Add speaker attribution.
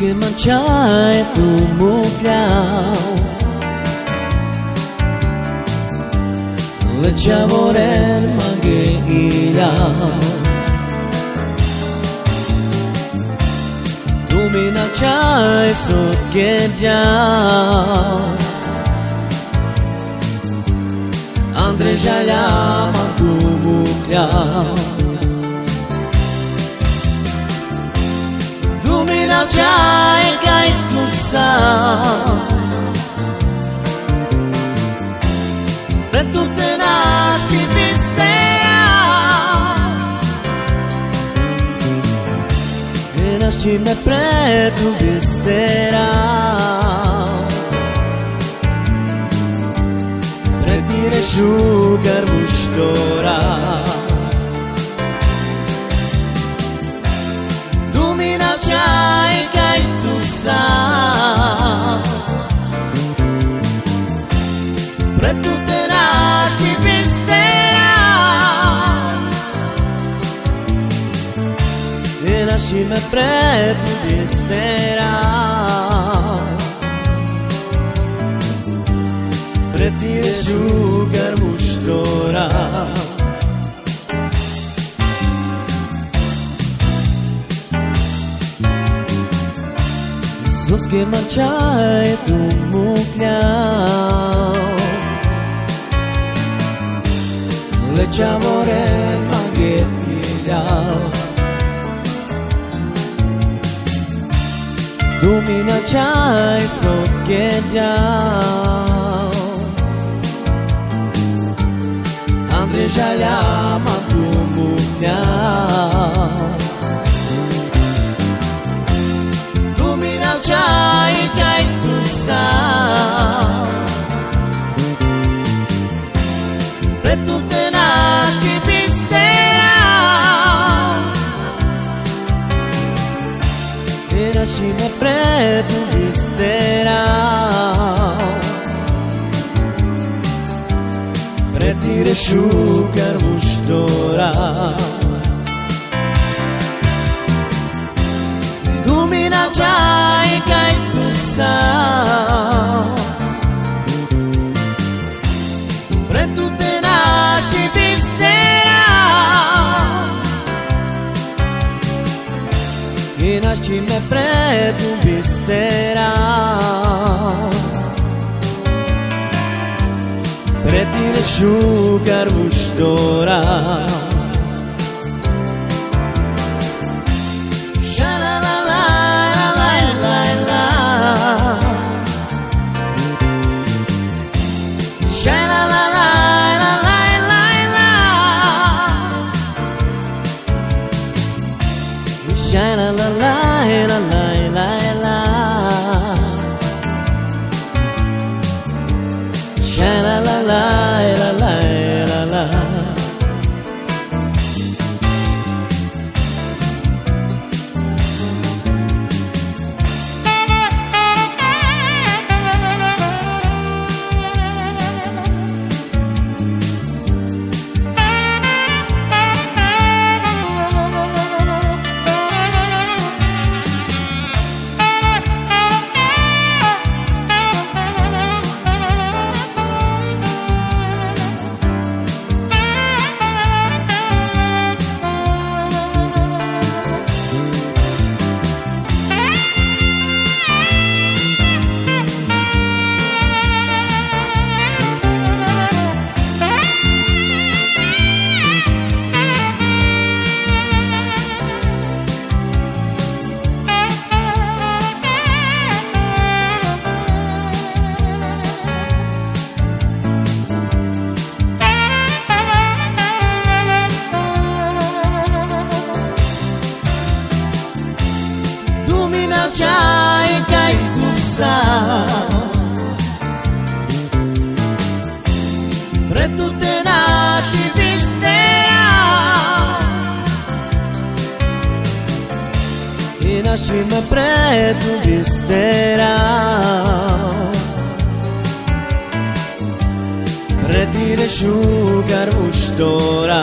Speaker 1: S'ke manqaj tu mu klau Dhe qavoren mange i lau Tu mina qaj sot ke gjau Andre Xhalama tu mu klau Tu mina qaj kaj tu sa Pre tu te nash që pistera E nash që me pre tu pistera Pre tire shukar mushtora Tu mina qaj kaj tu sa Pre tu te nash që pistera E nash që me pre tu pistera Pre tire shukar mushtora Sos ke manqaj tu mu klau Dhe qavoren mange i lau Tu mina qaj sot ke gjau Andre Xhalama tu mu klau Tu mina qaj kaj tu sa Pre tu te nash që pistera E nash që me pre tu pistera Pre tire shukar mushtora Tu mina qaj kaj tu sa Pre tu te nash që pistera E nash që me pre tu pistera Pre tire shukar mushtora Qaj kaj tu sa Pre tu te nash që pistera E nash që me pre tu pistera Pre tire shukar mushtora